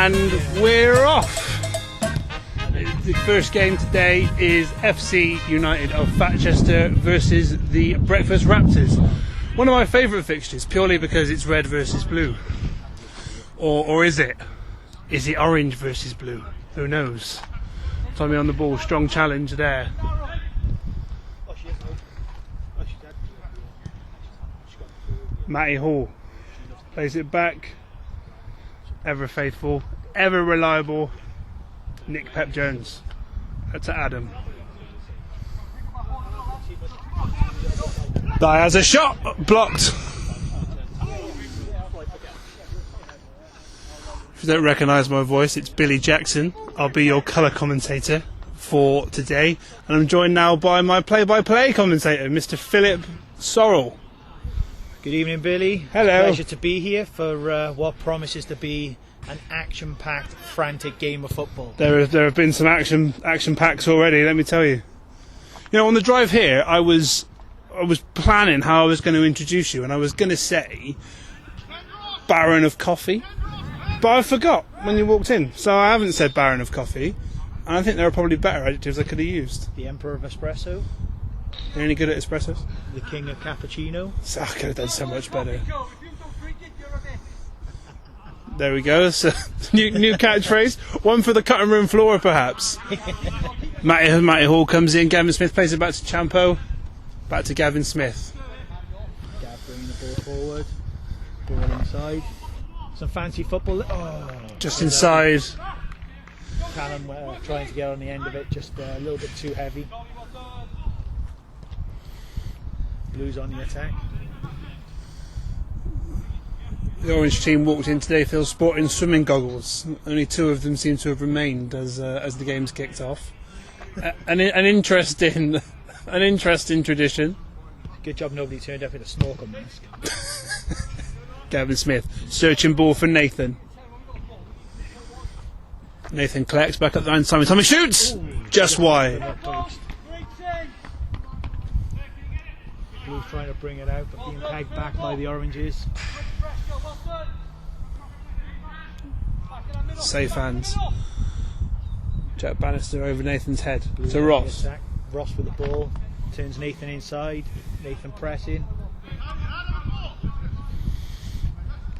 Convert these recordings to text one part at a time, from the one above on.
And we're off. The first game today is FC United of Fatchester versus the Breakfast Wraptors. One of my favourite fixtures, purely because it's red versus blue. Or is it? Is it orange versus blue? Who knows? Tommy on the ball, strong challenge there. Matty Hall plays it back. Ever faithful, ever reliable. Nick Pep Jones. To Adam. Dye has a shot blocked. If you don't recognise my voice, it's Billy Jackson. I'll be your colour commentator for today, and I'm joined now by my play-by-play commentator, Mr. Philip Sorrell. Good evening, Billy. Hello. Pleasure to be here for what promises to be an action-packed, frantic game of football. There have been some action packs already. Let me tell you. You know, on the drive here, I was planning how I was going to introduce you, and I was going to say Baron of Coffee, but I forgot when you walked in, so I haven't said Baron of Coffee. And I think there are probably better adjectives I could have used. The Emperor of Espresso. You're any good at espressos? The King of Cappuccino. So I could have done so much better. There we go. So, new catchphrase. One for the cutting room floor, perhaps. Matty Hall comes in. Gavin Smith plays it back to Champo. Back to Gavin Smith. Gav bringing the ball forward. Ball inside. Some fancy football. Oh, just inside. Callum trying to get on the end of it. Just a little bit too heavy. Blues on the attack. The orange team walked in today, Phil, sporting swimming goggles. Only two of them seem to have remained as the game's kicked off. An interesting tradition. Good job nobody turned up in a snorkel mask. Gavin Smith searching ball for Nathan. Nathan collects back up the line. Tommy shoots. Ooh, just wide. Blues trying to bring it out, but being pegged back by the oranges. Safe hands. Jack Bannister over Nathan's head to Ross. Ross with the ball, turns Nathan inside. Nathan pressing.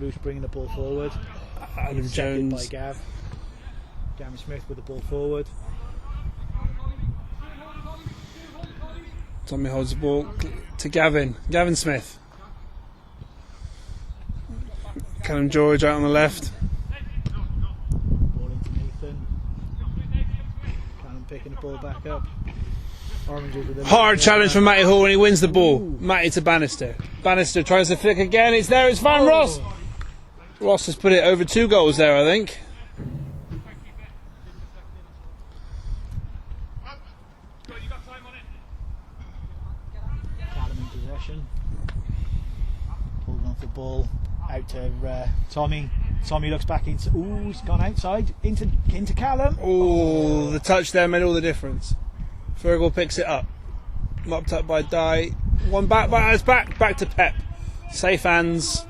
Blues bringing the ball forward. Adam Jones by Gav. Gavin Smith with the ball forward. Tommy holds the ball to Gavin Smith. Callum George out on the left. Ball into Nathan. Callum picking the ball back up. Oranges with Hard challenge from Matty Hall, and he wins the ball. Ooh. Matty to Bannister. Bannister tries to flick again. It's there. It's Van Ross. Ross has put it over 2 goals there, I think. Callum in possession. Pulling off the ball. Out to Tommy. Tommy looks back into. Ooh, he's gone outside into Callum. Oh, the touch there made all the difference. Fergal picks it up. Mopped up by Dye. One back to Pep. Safe hands.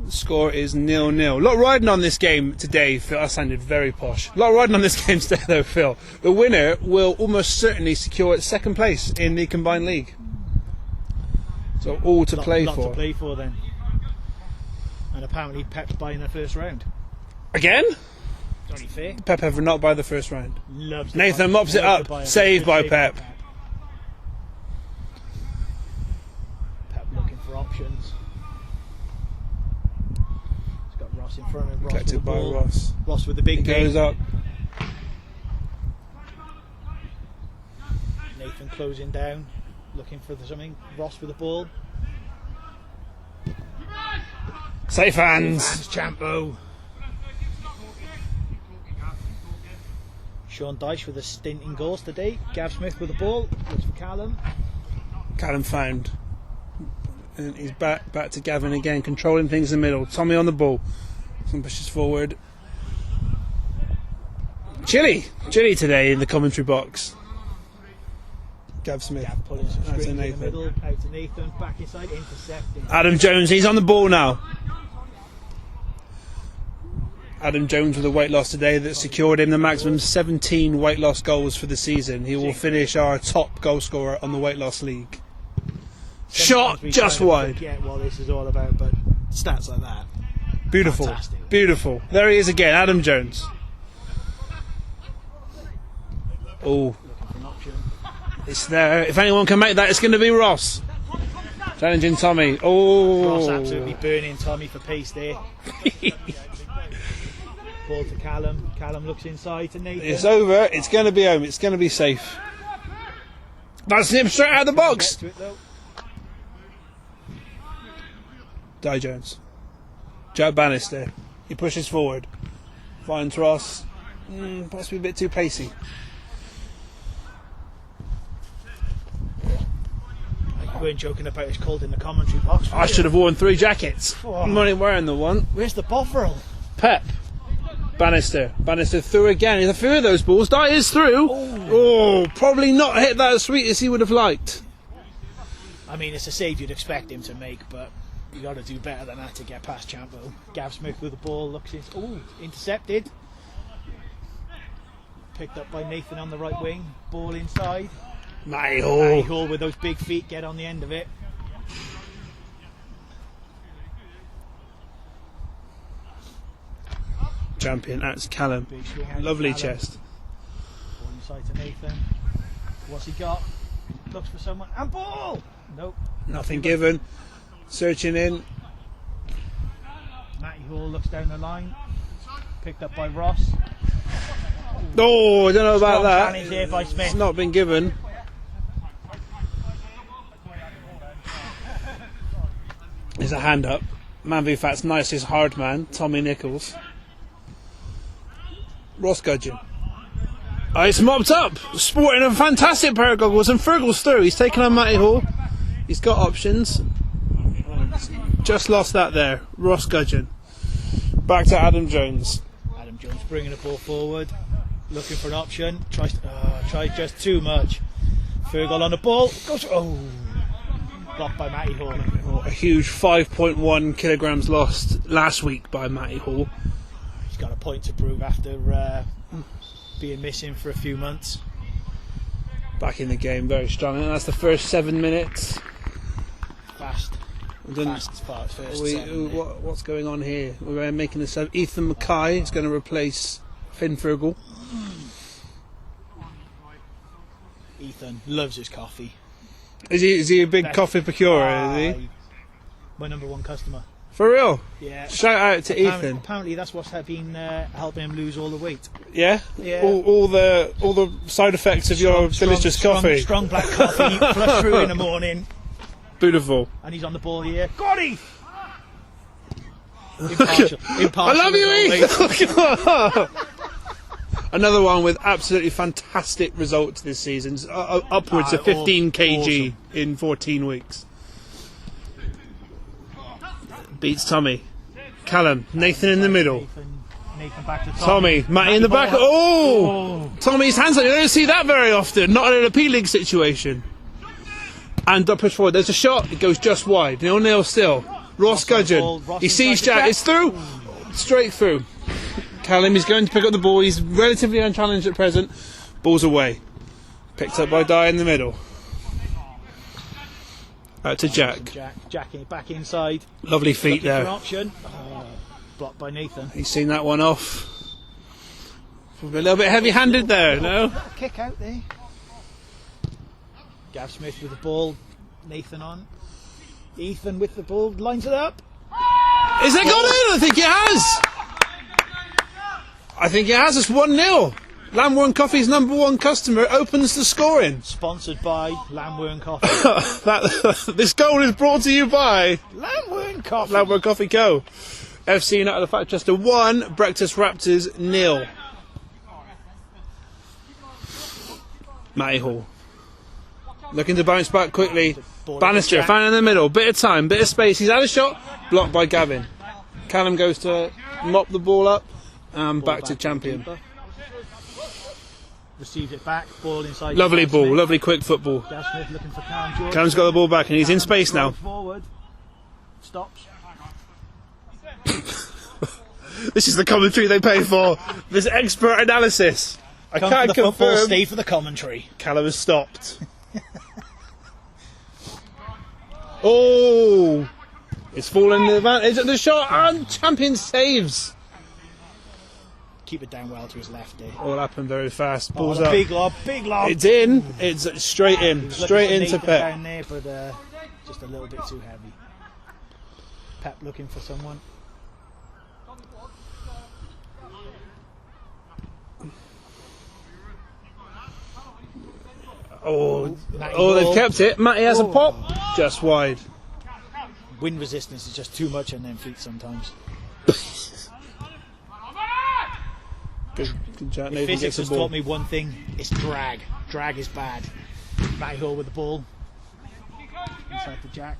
The score is 0-0. A lot riding on this game today, Phil. That sounded very posh. A lot riding on this game today, though, Phil. The winner will almost certainly secure second place in the combined league. So all to play for. Lot to play for then. And apparently Pep's buying the first round. Again? It's only fair. Pep ever not by the first round. Loves Nathan mops it up. Saved by Pep. Pep looking for options. He's got Ross in front of Ross. Collected by Ross. Ross with the big game. Goes up. Nathan closing down. Looking for something. Ross with the ball. Safe hands. Champo. Sean Dyche with a stint in goals today. Gav Smith with the ball. Looks for Callum. Callum found. And he's back to Gavin again, controlling things in the middle. Tommy on the ball. Some pushes forward. Chilly today in the commentary box. Gav Smith. Gav pulling some strings in the middle. Out to Nathan. Back inside. Intercepting. Adam Jones. He's on the ball now. Adam Jones with a weight loss today that secured him the maximum 17 weight loss goals for the season. He will finish our top goal scorer on the weight loss league. Shot just wide. Forget what this is all about, but stats like that. Beautiful. Fantastic. Beautiful. There he is again, Adam Jones. Oh, it's there. If anyone can make that, it's going to be Ross. Challenging Tommy. Oh, Ross absolutely burning Tommy for pace there. Ball to Callum. Callum looks inside to Nathan. It's over. It's going to be home. It's going to be safe. That's him straight out of the box. Get to it, though. Di Jones. Jack Bannister. He pushes forward. Finds Ross. Possibly a bit too pacey. You weren't joking about it's cold in the commentary box. I should have worn 3 jackets. I'm only wearing the one. Where's the buffer? Pep. Bannister. Bannister through again. There's a few of those balls. Di is through. Oh, probably not hit that as sweet as he would have liked. I mean, it's a save you'd expect him to make, but you got to do better than that to get past Champo. Gav Smith with the ball looks in. Oh, intercepted. Picked up by Nathan on the right wing. Ball inside. Matty Hall with those big feet, get on the end of it. Champion, that's Callum. Big swing out Lovely to Callum. chest. Ball inside to Nathan. What's he got? Looks for someone. And ball! Nope. Nothing given. Searching in. Matty Hall looks down the line. Picked up by Ross. Oh, I don't know about Strong that. challenge there by Smith. It's not been given. There's a hand up. MANvFAT's nicest hard man, Tommy Nichols. Ross Gudgeon. Oh, it's mopped up. Sporting a fantastic pair of goggles, and Fergal's through. He's taken on Matty Hall. He's got options. Just lost that there. Ross Gudgeon. Back to Adam Jones. Adam Jones bringing the ball forward, looking for an option. Tries just too much. Fergal on the ball. Goes. Oh. Blocked by Matty Hall. A huge 5.1 kilograms lost last week by Matty Hall. He's got a point to prove after being missing for a few months. Back in the game, very strong. And that's the first 7 minutes. Fast part, first 7. What's going on here? We're making this up. Ethan Mackay is going to replace Finn Fergal. Ethan loves his coffee. Is he a big coffee procurer, is he? My number 1 customer. For real? Yeah. Shout out to Ethan. Apparently that's what's been helping him lose all the weight. Yeah? Yeah. All the side effects of your delicious coffee. Strong black coffee, flush through in the morning. Beautiful. And he's on the ball here. Got him! Impartial. I love you, Ethan! Another one with absolutely fantastic results this season. Upwards of 15 kg in 14 weeks. Beats Tommy. Callum. Nathan in the middle. Nathan back to Tommy. Matty in the back. Oh! Tommy's hands up. You don't see that very often. Not in an appealing situation. And push forward. There's a shot. It goes just wide. 0-0 still. Ross Gudgeon. He sees Jack. It's through. Straight through. Callum, he's going to pick up the ball. He's relatively unchallenged at present. Ball's away. Picked up by Di in the middle. Out to Jack. Jack back inside. Lovely feet Looking there. for an option. Blocked by Nathan. He's seen that one off. Probably a little bit heavy-handed there, no? Kick out there. Gav Smith with the ball. Nathan on. Ethan with the ball. Lines it up. Is it gone in? I think it has. I think it has. It's 1-0. Lamworn Coffee's number 1 customer opens the scoring. Sponsored by Lamworn Coffee. This goal is brought to you by Lamworn Coffee. Lamworn Coffee Co. FC United of Fatchester 1, Breakfast Wraptors 0. Matty Hall. Looking to bounce back quickly. Bannister, fan in the middle. Bit of time, bit of space. He's had a shot. Blocked by Gavin. Callum goes to mop the ball up. And back to champion. Receives it back. Ball inside. Lovely ball. Lovely quick football. Gav Smith looking for Callum George. Callum's got the ball back and he's in space now. Forward. Stops. This is the commentary they pay for. This expert analysis. I Come can't for the football, confirm. stay for the commentary. Callum has stopped. Oh! It's fallen the advantage at the shot, and Champion saves. Keep it down well to his left there. All happened very fast. Oh, Balls the up. big lob, big lob. It's in. It's straight in. Straight into Nathan Pep. down there, but just a little bit too heavy. Pep looking for someone. Oh, Matty oh, they've ball. kept it. Matty has a pop. Just wide. Wind resistance is just too much on them feet sometimes. Good chat. If Nathan physics gets the has ball. taught me one thing, it's drag. Drag is bad. Matty Hall with the ball. Inside the jack.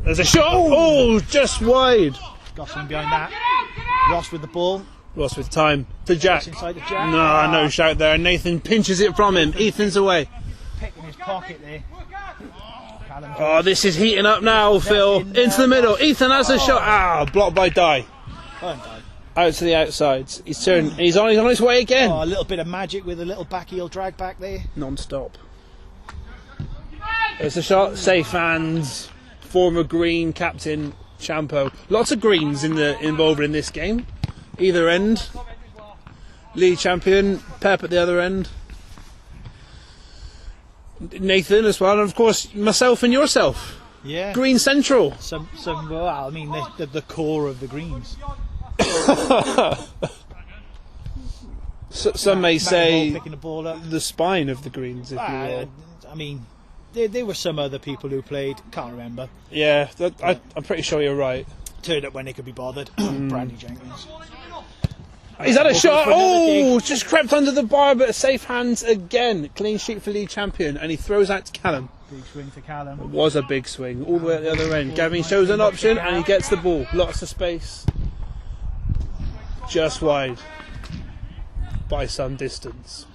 There's a shot. Oh, just wide. Gosling behind that. Ross with the ball. Ross with time to Jack. Ross inside the jack. No shout there. Nathan pinches it from him. Ethan's away. Pick in his pocket there. Callum Oh, this is heating up now, Phil. Into the middle. Ethan has a shot. Ah, blocked by Dye. Well done. Out to the outsides. He's turned. He's on his way again. Oh, a little bit of magic with a little back heel drag back there. Non-stop. There's a shot. Safe hands. Former green captain Champo. Lots of greens involved in this game. Either end. League champion Pep at the other end. Nathan as well, and of course myself and yourself. Yeah. Green Central. Some. Well, I mean, the core of the greens. Some may Matty Hall say picking the ball up. the spine of the greens, if you will. I mean, there were some other people who played. Can't remember. Yeah, I'm pretty sure you're right. Turned up when they could be bothered. Brandy Jenkins. He's had a shot. for another Oh, just crept under the bar, but safe hands again. Clean sheet for league champion, and he throws out to Callum. Big swing to Callum. It was a big swing, all the way at the other end. Gavin shows an option, and he gets the ball. Lots of space. Just wide. By some distance.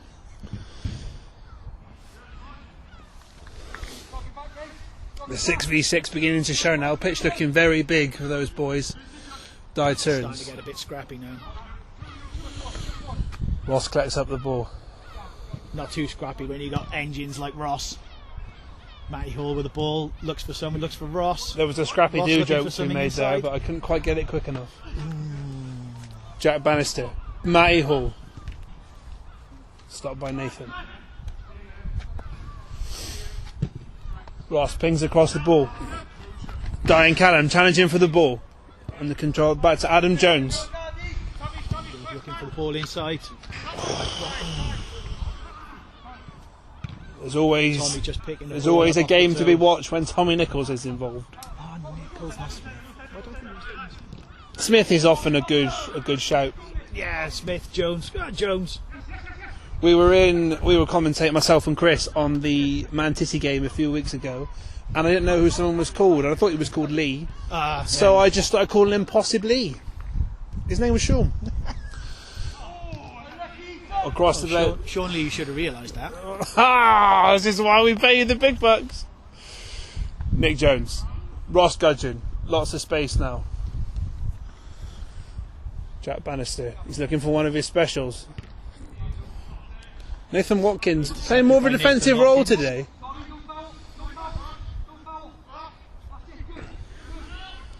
The 6v6 beginning to show now. Pitch looking very big for those boys. Die Starting turns. to get a bit scrappy now. Ross collects up the ball. Not too scrappy when you got engines like Ross. Matty Hall with the ball, looks for someone, looks for Ross. There was a scrappy Ross do looking for joke we something made there, inside. but I couldn't quite get it quick enough. Jack Bannister. Matty Hall. Stopped by Nathan. Ross pings across the ball. Dying Callum challenging for the ball. And the control back to Adam Jones. Looking for the ball inside. There's always Tommy just picking the there's ball always up a off the game to be toe. watched when Tommy Nichols is involved. Oh, Nichols, not Smith. I don't think it was Smith. Smith is often a good shout. Yeah, Smith, Jones. Jones. We were commentating, myself and Chris, on the Man City game a few weeks ago, and I didn't know who someone was called, and I thought he was called Lee. So I just started calling him Possibly. His name was Sean. Across the boat. Sean Lee, you should have realised that. Ah, this is why we pay you the big bucks. Nick Jones. Ross Gudgeon. Lots of space now. Jack Bannister. He's looking for one of his specials. Nathan Watkins playing more of a Nathan defensive role Watkins. today.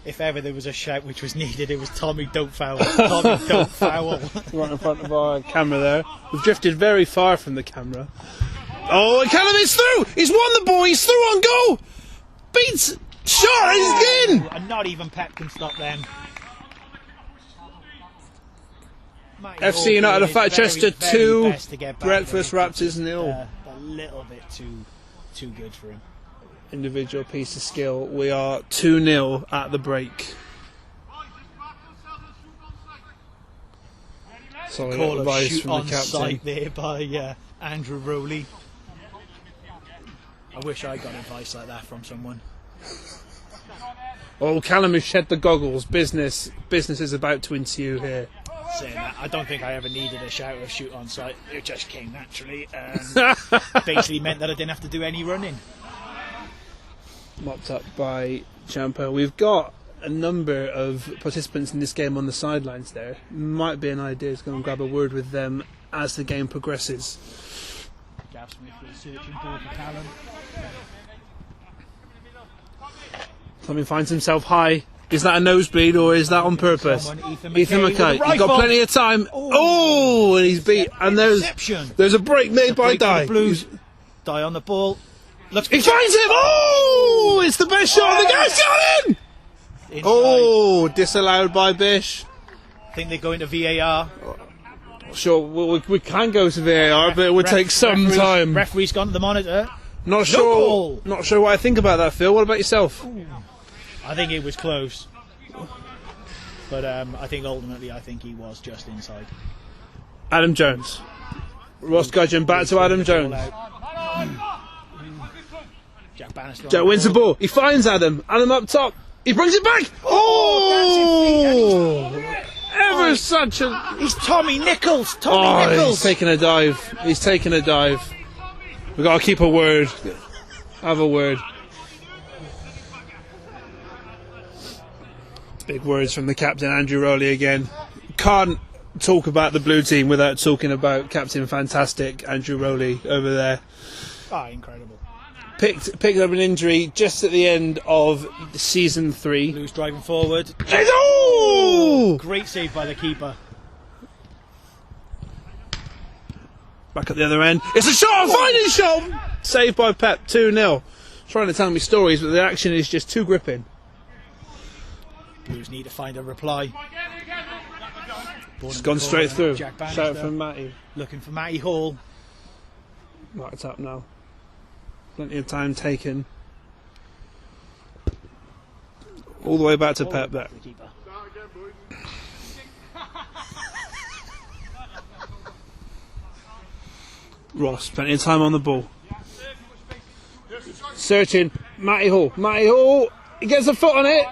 If ever there was a shout which was needed, it was Tommy, don't foul. Tommy, don't foul. Right in front of our camera there. We've drifted very far from the camera. Oh, and Callum is through! He's won the ball, he's through on goal! Beats! Shot! He's in! And not even Pep can stop them. FC United of Fatchester 2, Breakfast Wraptors 0. A little bit too good for him. Individual piece of skill. We are 2-0 at the break. Solid Call of advice shoot from the on captain. sight there by Andrew Rowley. I wish I got advice like that from someone. Oh, Callum has shed the goggles. Business is about to ensue here. Saying that, I don't think I ever needed a shout or shoot on sight. It just came naturally, and basically meant that I didn't have to do any running. Mopped up by Champo. We've got a number of participants in this game on the sidelines there. Might be an idea to go and grab a word with them as the game progresses. Gav Smith with a searching ball for Callum. Tommy finds himself high. Is that a nosebleed or is that on purpose? Ethan McKay. He's got plenty of time. Oh, and he's beat. And there's a break made by Dye. Blues. Dye on the ball. He finds him. Oh, it's the best shot of the game. Got him. Inside. Oh, disallowed by Bish. I think they're going to VAR. Sure, we can go to VAR, but it would take some time. Referee's gone to the monitor. Not sure what I think about that, Phil. What about yourself? I think it was close, but I think ultimately he was just inside. Adam Jones. Ross Gudgeon back to Adam Jones. Jack Bannister. Jack wins the ball. He finds Adam. Adam up top. He brings it back. Oh! Ever such a... He's Tommy Nichols. Nichols. He's taking a dive. We've got to keep a word. Have a word. Big words from the captain, Andrew Rowley again. Can't talk about the blue team without talking about Captain Fantastic, Andrew Rowley over there. Incredible. Picked up an injury just at the end of season 3. Blues driving forward. Oh! Great save by the keeper. Back at the other end. It's a shot! A fighting shot! Saved by Pep, 2-0. Trying to tell me stories, but the action is just too gripping. Blues need to find a reply. It's gone straight through. Shout from Matty. Looking for Matty Hall. Right, it's up now. Plenty of time taken. All the way back to Pep there. Ross, plenty of time on the ball. Searching. Matty Hall. He gets a foot on it.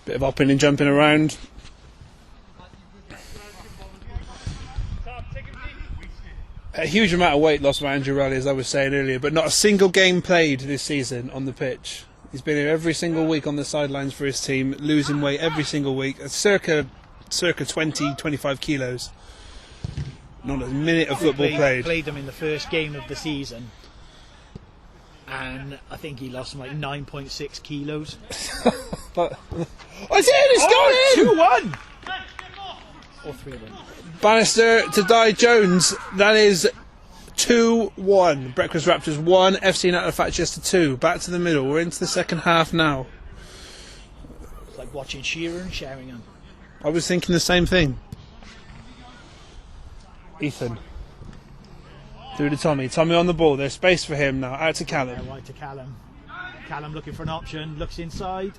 Bit of hopping and jumping around. A huge amount of weight lost by Andrew Rowley, as I was saying earlier, but not a single game played this season on the pitch. He's been here every single week on the sidelines for his team, losing weight every single week, circa 20-25 kilos. Not a minute of football played. Played them in the first game of the season, and I think he lost like 9.6 kilos. But it's in! 2-1! Or 3-1. Bannister to Dye Jones. That is 2-1. Breakfast Wraptors 1, FC United Fatchester 2. Back to the middle. We're into the second half now. It's like watching Shearer and Sheringham. I was thinking the same thing. Ethan. Through to Tommy. Tommy on the ball. There's space for him now. Out to Callum. Right to Callum. Callum looking for an option. Looks inside.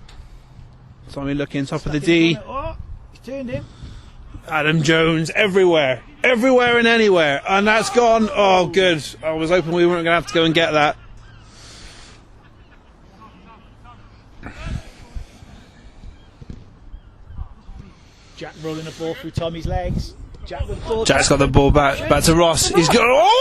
Tommy looking top of the D. He's turned him. Adam Jones everywhere and anywhere, and that's gone. Oh, good. I was hoping we weren't going to have to go and get that. Jack rolling the ball through Tommy's legs. Jack with the ball. Jack's got the ball back to Ross. He's got. Oh!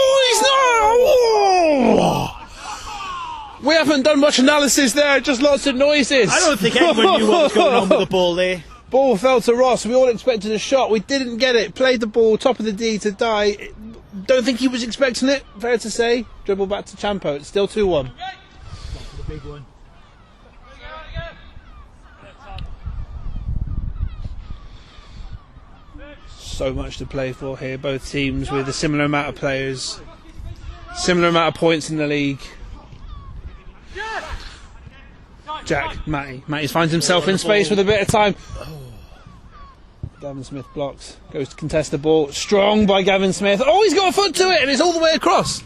We haven't done much analysis there. Just lots of noises. I don't think anyone knew what was going on with the ball there. Ball fell to Ross. We all expected a shot. We didn't get it. Played the ball top of the D to Dye. Don't think he was expecting it. Fair to say. Dribble back to Champo. It's still 2-1. The big one. So much to play for here. Both teams with a similar amount of players, similar amount of points in the league. Matty finds himself in space with a bit of time. Gavin Smith blocks, goes to contest the ball. Strong by Gavin Smith. Oh, he's got a foot to it, and it's all the way across.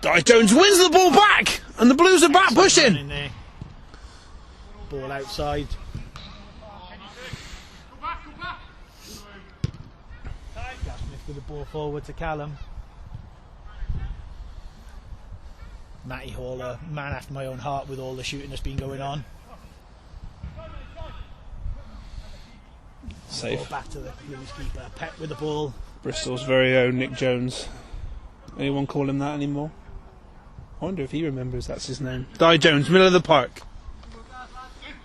Dye Jones wins the ball back, and the Blues are back pushing. Ball outside. Gav Smith with the ball forward to Callum. Matty Hall, a man after my own heart with all the shooting that's been going on. Safe. Ball back to the Blues keeper. Pep with the ball. Bristol's very own Nick Jones. Anyone call him that anymore? wonder if he remembers that's his name. Di Jones, middle of the park.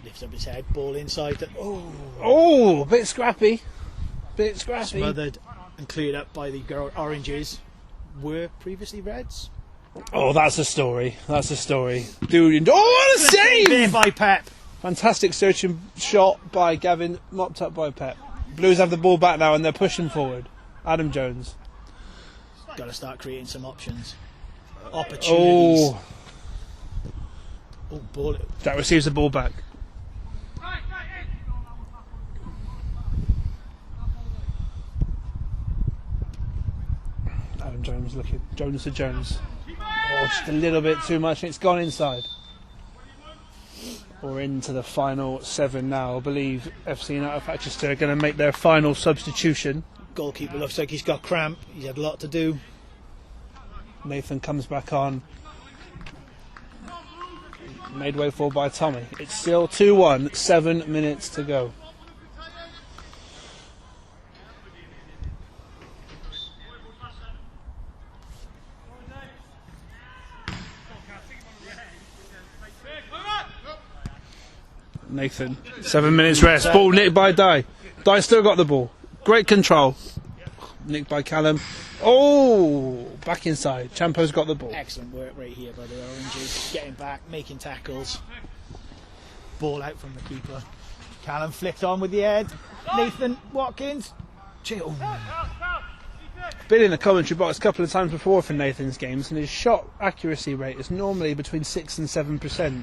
Lifts up his head, ball inside. Oh, a bit scrappy. Bit scrappy. Smothered and cleared up by the oranges. Were previously reds. Oh, that's a story. That's a story. Dude, oh, what a save! There by Pep. Fantastic searching shot by Gavin, mopped up by Pep. Blues have the ball back now and they're pushing forward. Adam Jones. Got to start creating some options. Opportunities. Oh, ball. Jack receives the ball back. Adam Jones looking. Jonas to Jones. Oh, just a little bit too much. It's gone inside. We're into the final 7 now. I believe FC out of Fatchester are going to make their final substitution. Goalkeeper looks like he's got cramp. He's had a lot to do. Nathan comes back on. Made way for by Tommy. It's still 2-1, 7 minutes to go. Nathan, 7 minutes rest. Ball nicked by Di. Di still got the ball. Great control. Nicked by Callum. Oh, back inside. Champo's got the ball. Excellent work right here by the oranges. Getting back, making tackles. Ball out from the keeper. Callum flicked on with the head. Nathan Watkins. Chill. Been in the commentary box a couple of times before for Nathan's games, and his shot accuracy rate is normally between 6 and 7%.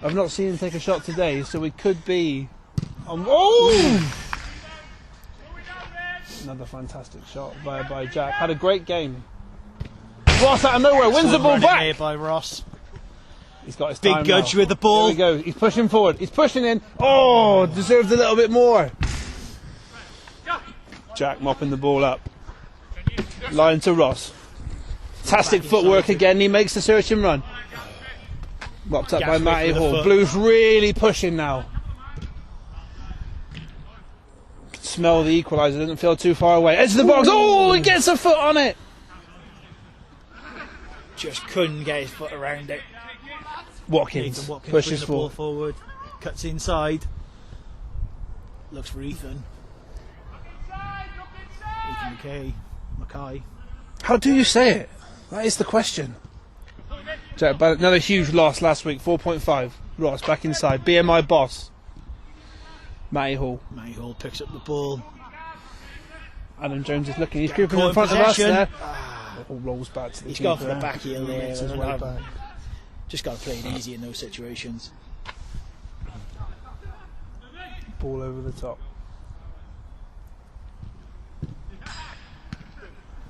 I've not seen him take a shot today, so we could be on. Oh! Another fantastic shot by Jack. Had a great game. Ross out of nowhere wins the ball back. Here by Ross. He's got his Big time Gudge now. with the ball. There we go. He's pushing forward. He's pushing in. Oh, deserved a little bit more. Jack mopping the ball up. Line to Ross. Fantastic footwork again. He makes the search and run. Mopped up by Matty Hall. Blues really pushing now. Smell the equaliser, doesn't feel too far away. Edge of the box. Oh, he gets a foot on it. Just couldn't get his foot around it. Watkins brings pushes the ball forward. Cuts inside. Looks for Ethan. Ethan Mackay. How do you say it? That is the question. Jack, but another huge loss last week. 4.5. Ross back inside. BMI boss. Matty Hall. Matty Hall picks up the ball. Adam Jones is looking. He's creeping in front of us there. All rolls back to the He's keeper. gone for the back heel there. Makes his way back. Just got to play it easy in those situations. Ball over the top.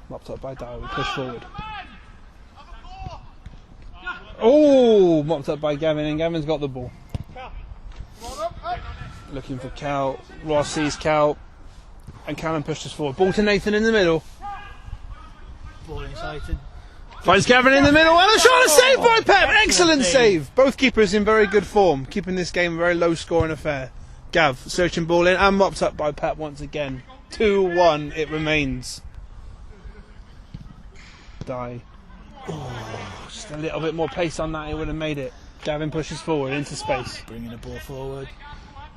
Mopped up by Dyer. We push forward. Oh, mopped up by Gavin, and Gavin's got the ball. Looking for Cal. Ross sees Cal, and Callum pushes forward. Ball to Nathan in the middle. Ball inside to Finds Gavin in the middle, and a shot, a save by Pep. Excellent save. Both keepers in very good form, keeping this game a very low scoring affair. Gav searching ball in and mopped up by Pep once again. 2-1 it remains. Die. Oh, just a little bit more pace on that, he would have made it. Gavin pushes forward into space. bringing the ball forward.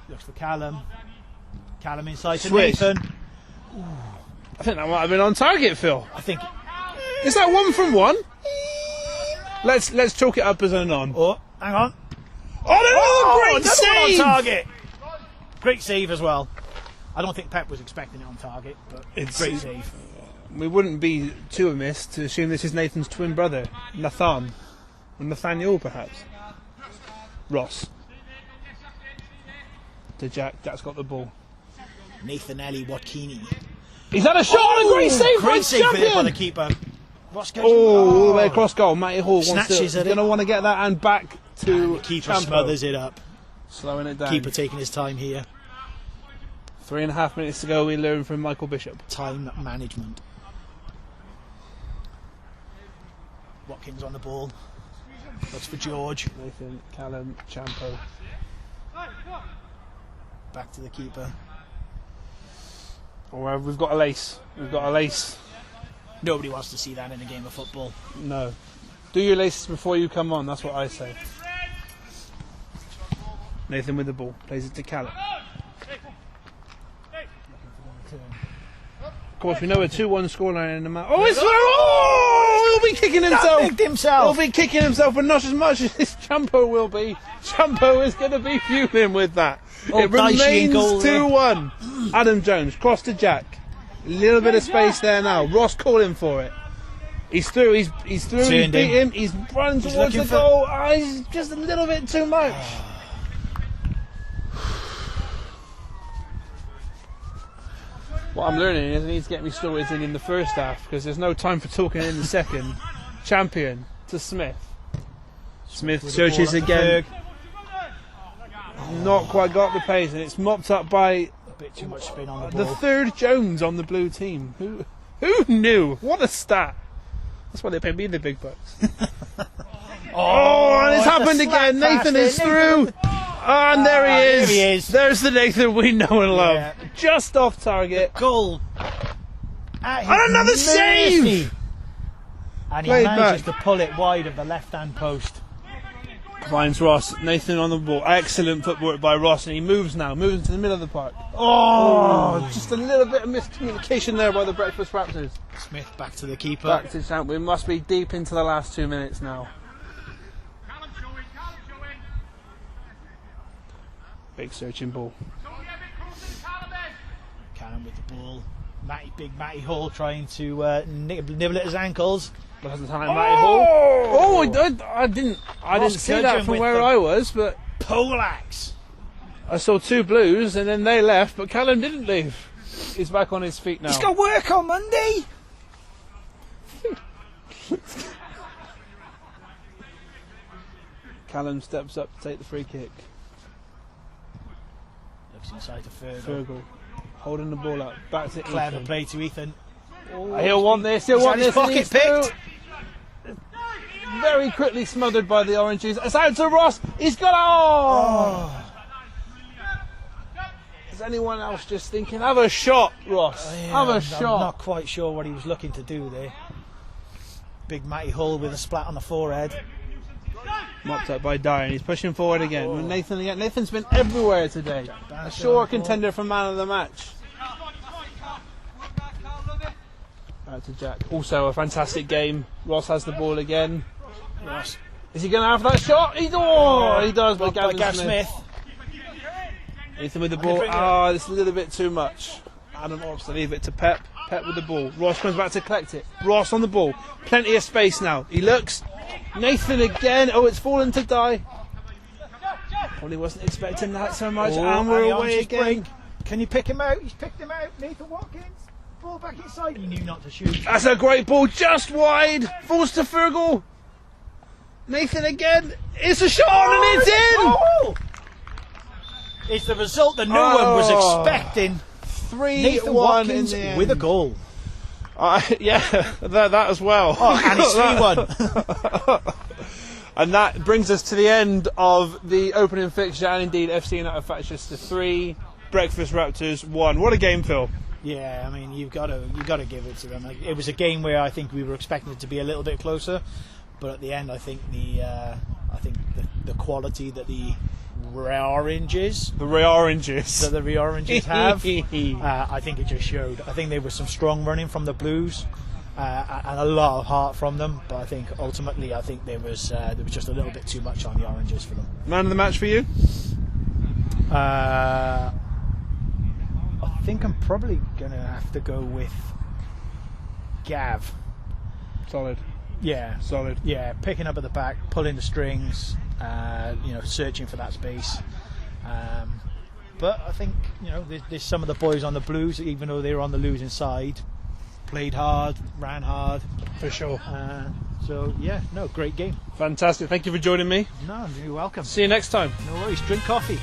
Looks for Callum. Callum inside to Switch. Nathan. I think that might have been on target, Phil. I think. Is that 1 from 1? Let's chalk it up as a non. Oh, hang on. Oh, great another one save! on target. Great save as well. I don't think Pep was expecting it on target, but It's- great save. We wouldn't be too amiss to assume this is Nathan's twin brother, Nathan. Or Nathaniel, perhaps. Ross. To Jack. Jack's got the ball. Nathanelli Watkini. He's had a shot and a great save by Great save there by the champion! keeper. What's going Oh, all the way across goal. Matty Hall Snatches he's at going to it. want to get that and back to The keeper Champo. smothers it up. Slowing it down. Keeper taking his time here. 3.5 minutes to go. We learn from Michael Bishop. Time management. Watkins on the ball. Looks for George. Nathan, Callum, Champo. Back to the keeper. Oh, we've got a lace. We've got a lace. Nobody wants to see that in a game of football. No. Do your laces before you come on, that's what I say. Nathan with the ball, plays it to Callum. Of course, we know a 2-1 scoreline in the match. Oh, it's he'll be kicking himself. He'll be kicking himself, but not as much as this Champo will be. Champo is going to be fuming with that. It remains 2-1. Adam Jones, cross to Jack. A little bit of space there now. Ross calling for it. He's through. He's through. He's beat him. He's running towards the goal. He's just a little bit too much. What I'm learning is I need to get me stories in the first half because there's no time for talking in the second. Champion to Smith. Smith searches again. Not quite got the pace, and it's mopped up by a bit too much spin on the ball. The third Jones on the blue team. Who knew? What a stat! That's why they pay me the big bucks. And it's happened again. Nathan is through. And there he is. There's the Nathan we know and love. Yeah. Just off target. Goal. And another save! And he manages to pull it wide of the left-hand post. Finds Ross. Nathan on the ball. Excellent footwork by Ross. And he moves now. Moves into the middle of the park. Just a little bit of miscommunication there by the Breakfast Wraptors. Smith back to the keeper. Back to Champ. We must be deep into the last 2 minutes now. Big searching ball. Callum with the ball. Big Matty Hall trying to nibble at his ankles. But hasn't time Matty Hall. I didn't see that from where I was, but poleaxe. I saw 2 blues and then they left, but Callum didn't leave. He's back on his feet now. He's got work on Monday. Callum steps up to take the free kick. Looks inside to Fergal. Holding the ball up. Back to Clever Ethan. play to Ethan. He'll want this. He'll want this. Pocket picked. Very quickly smothered by the oranges. It's out to Ross. He's got Is anyone else just thinking, have a shot, Ross? Have a shot. I'm not quite sure what he was looking to do there. Big Matty Hull with a splat on the forehead. Mopped up by Dyer, and he's pushing forward again. Nathan's been everywhere today. A sure contender for man of the match. Out to Jack. Also a fantastic game. Ross has the ball again. Ross. Is he going to have that shot? He does by Gavin Smith. Ethan with the ball. It's a little bit too much. Adam wants to leave it to Pep. Pep with the ball. Ross comes back to collect it. Ross on the ball. Plenty of space now. He looks. Nathan again. It's fallen to Dye. Probably wasn't expecting that so much. And we're away again. Can you pick him out? He's picked him out. Nathan Watkins. Ball back inside. He knew not to shoot. That's a great ball. Just wide. Falls to Fergal. Nathan again. It's a shot and it's in. It's the result that no one was expecting. 3-1 in the end. With a goal. That as well. And it's 3-1. And that brings us to the end of the opening fixture, and indeed FC United Fatchester 3, Breakfast Wraptors 1. What a game, Phil. Yeah, I mean, you've got to give it to them. It was a game where I think we were expecting it to be a little bit closer, but at the end, I think the quality that the oranges have, I think it just showed. I think there was some strong running from the Blues and a lot of heart from them, but I think ultimately there was just a little bit too much on the oranges for them. Man of the match for you? I think I'm probably gonna have to go with Gav. Solid. Yeah, solid. Yeah, picking up at the back, pulling the strings, searching for that space. But I think there's some of the boys on the Blues, even though they were on the losing side, played hard, ran hard. For sure. Great game. Fantastic. Thank you for joining me. No, you're welcome. See you next time. No worries. Drink coffee.